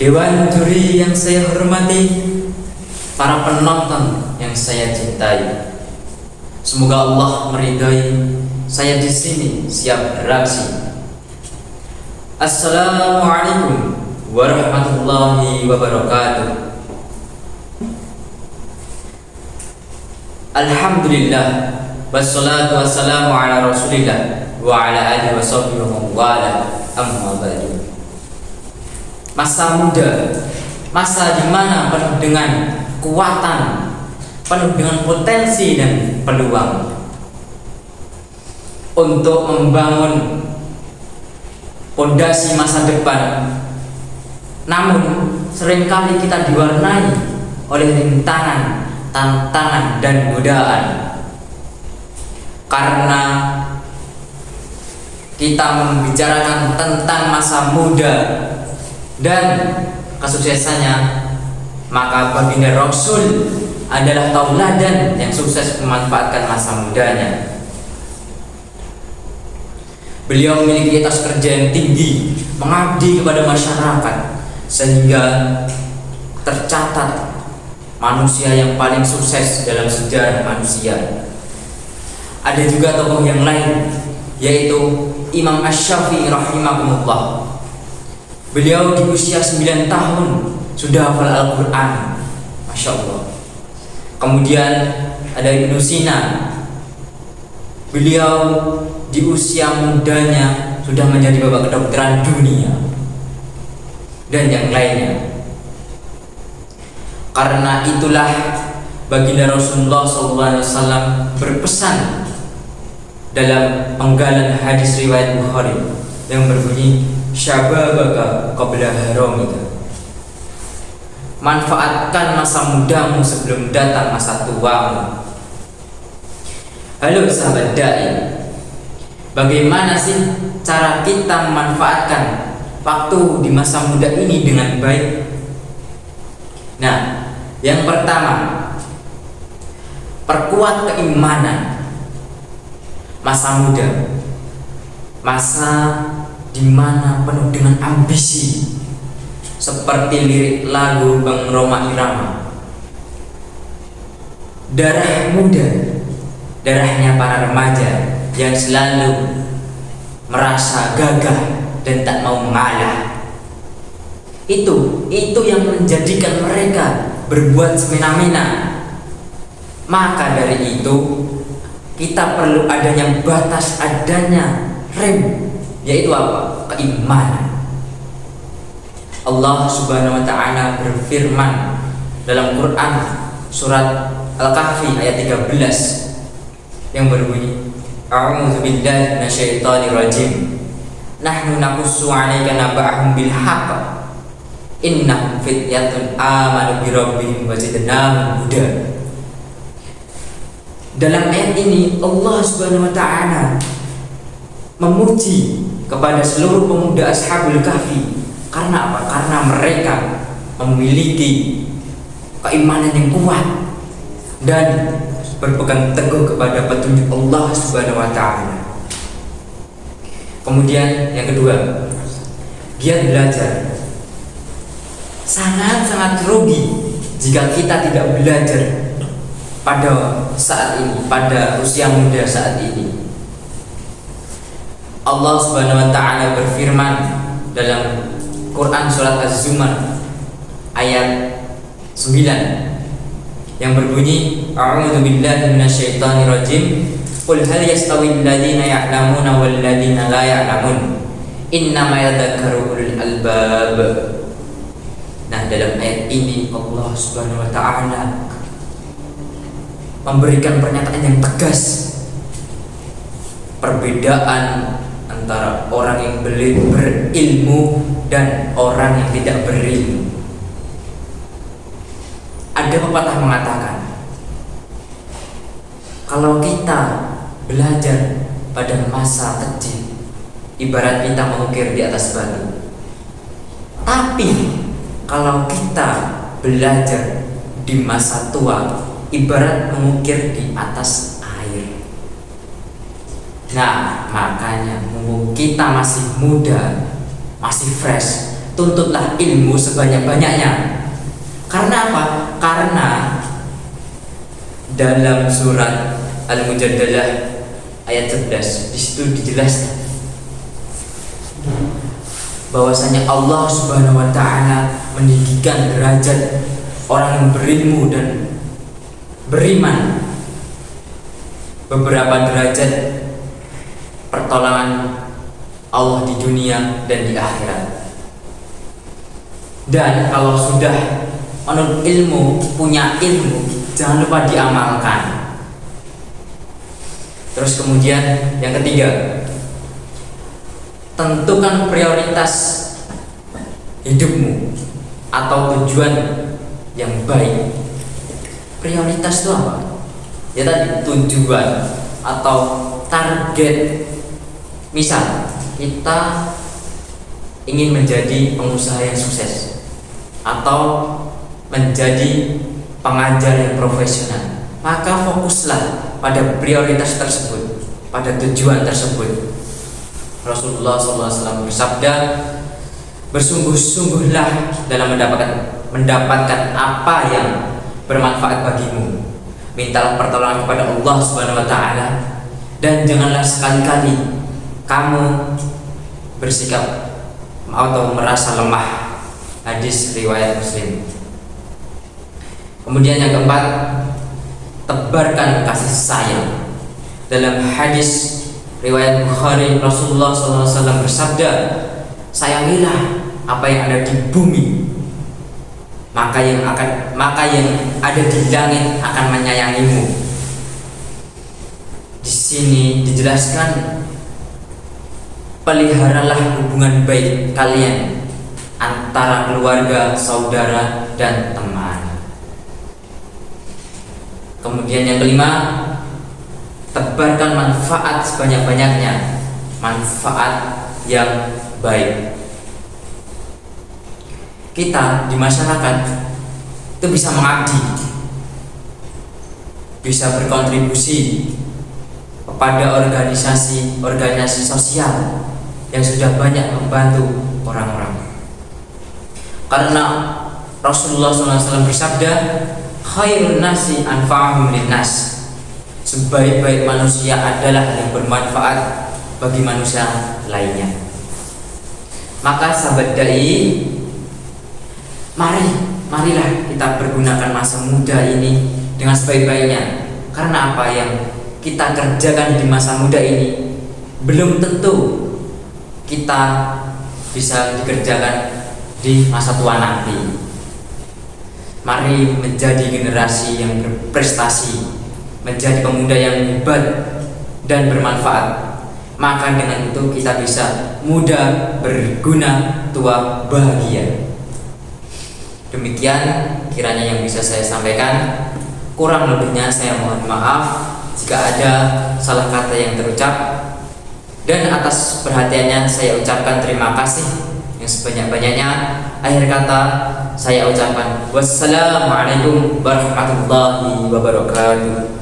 Dewan juri yang saya hormati, para penonton yang saya cintai, semoga Allah meridai saya di sini siap beraksi. Assalamualaikum warahmatullahi wabarakatuh. Alhamdulillah, wassalatu wassalamu ala rasulillah wa ala alihi wa sahbihi wa wala, amma ba'du. Masa muda, masa di mana penuh dengan kekuatan, penuh dengan potensi dan peluang untuk membangun fondasi masa depan. Namun seringkali kita diwarnai oleh rintangan, tantangan dan godaan, karena kita membicarakan tentang masa muda dan kesuksesannya, maka baginda Rasul adalah tauladan yang sukses memanfaatkan masa mudanya. Beliau memiliki etos kerja yang tinggi, mengabdi kepada masyarakat, sehingga tercatat manusia yang paling sukses dalam sejarah manusia. Ada juga tokoh yang lain, yaitu Imam Asy-Syafi'i rahimahumullah. Beliau di usia 9 tahun sudah hafal Al-Quran, Masya Allah. Kemudian ada Ibnu Sina. Beliau di usia mudanya sudah menjadi bapak kedokteran dunia, dan yang lainnya. Karena itulah baginda Rasulullah SAW berpesan dalam penggalan hadis riwayat Bukhari yang berbunyi, syababaka qabla haramika. Manfaatkan masa mudamu sebelum datang masa tuamu. Halo sahabat dai, bagaimana sih cara kita memanfaatkan waktu di masa muda ini dengan baik? Nah, yang pertama, perkuat keimanan. Masa muda, masa dimana penuh dengan ambisi, seperti lirik lagu Bang Roma Irama. Darah muda, darahnya para remaja yang selalu merasa gagah dan tak mau mengalah. Itu yang menjadikan mereka berbuat semena-mena. Maka dari itu kita perlu adanya batas, adanya rem, yaitu apa? Keimanan. Allah Subhanahu wa taala berfirman dalam Quran surat Al-Kahfi ayat 13 yang berbunyi, A'udzu billahi minasyaitonir rajim. Nahnu naqussu 'alaika naba'ahum bil haqq. Innahum fityatun amanu bi rabbihim wa zidnahum huda. Dalam ayat ini Allah Subhanahu wa taala memuji kepada seluruh pemuda Ashabul Kahfi. Karena apa? Karena mereka memiliki keimanan yang kuat dan berpegang teguh kepada petunjuk Allah Subhanahu wa taala. Kemudian yang kedua, giat belajar. Sangat-sangat rugi jika kita tidak belajar pada saat ini, pada usia muda saat ini. Allah Subhanahu wa taala berfirman dalam Quran surat Az-Zumar ayat 9 yang berbunyi, A'udzu billahi minasyaitonir rajim. Qul hal yastawil ladzina ya'lamuna wal ladzina la ya'lamun. Innama yadhakkaru ulul albab. Nah, dalam ayat ini Allah Subhanahu wa taala memberikan pernyataan yang tegas. Perbedaan antara orang yang berilmu dan orang yang tidak berilmu. Ada pepatah mengatakan, kalau kita belajar pada masa kecil, ibarat kita mengukir di atas batu. Tapi kalau kita belajar di masa tua, ibarat mengukir di atas air. Nah, makanya mumpung kita masih muda, masih fresh, tuntutlah ilmu sebanyak-banyaknya. Karena apa? Karena dalam surat Al-Mujadalah ayat 11 di situ dijelaskan bahwasanya Allah Subhanahu wa taala meninggikan derajat orang yang berilmu dan beriman beberapa derajat pertolongan Allah di dunia dan di akhirat. Dan kalau sudah menurut ilmu, punya ilmu, jangan lupa diamalkan. Terus kemudian yang ketiga, tentukan prioritas hidupmu atau tujuan yang baik. Prioritas itu apa? Ya tadi, tujuan atau target. Misal kita ingin menjadi pengusaha yang sukses atau menjadi pengajar yang profesional, maka fokuslah pada prioritas tersebut, pada tujuan tersebut. Rasulullah SAW bersabda, bersungguh-sungguhlah dalam mendapatkan apa yang bermanfaat bagimu. Mintalah pertolongan kepada Allah Subhanahu wa taala dan janganlah sekali-kali kamu bersikap atau merasa lemah. Hadis riwayat Muslim. Kemudian yang keempat, tebarkan kasih sayang. Dalam hadis riwayat Bukhari, Rasulullah SAW bersabda, sayangilah apa yang ada di bumi, maka yang ada di langit akan menyayangimu. Di sini dijelaskan, peliharalah hubungan baik kalian antara keluarga, saudara, dan teman. Kemudian yang kelima, tebarkan manfaat sebanyak-banyaknya, manfaat yang baik. Kita di masyarakat itu bisa mengabdi, bisa berkontribusi kepada organisasi sosial yang sudah banyak membantu orang-orang. Karena Rasulullah SAW bersabda, khairun nasi anfa'uhum linnas. Sebaik-baik manusia adalah yang bermanfaat bagi manusia lainnya. Maka sahabat dai, marilah kita pergunakan masa muda ini dengan sebaik-baiknya. Karena apa yang kita kerjakan di masa muda ini belum tentu kita bisa dikerjakan di masa tua nanti. Mari menjadi generasi yang berprestasi, menjadi pemuda yang hebat dan bermanfaat. Maka dengan itu kita bisa muda berguna, tua bahagia. Demikian kiranya yang bisa saya sampaikan. Kurang lebihnya saya mohon maaf jika ada salah kata yang terucap. Dan atas perhatiannya saya ucapkan terima kasih yang sebanyak-banyaknya. Akhir kata saya ucapkan wassalamualaikum warahmatullahi wabarakatuh.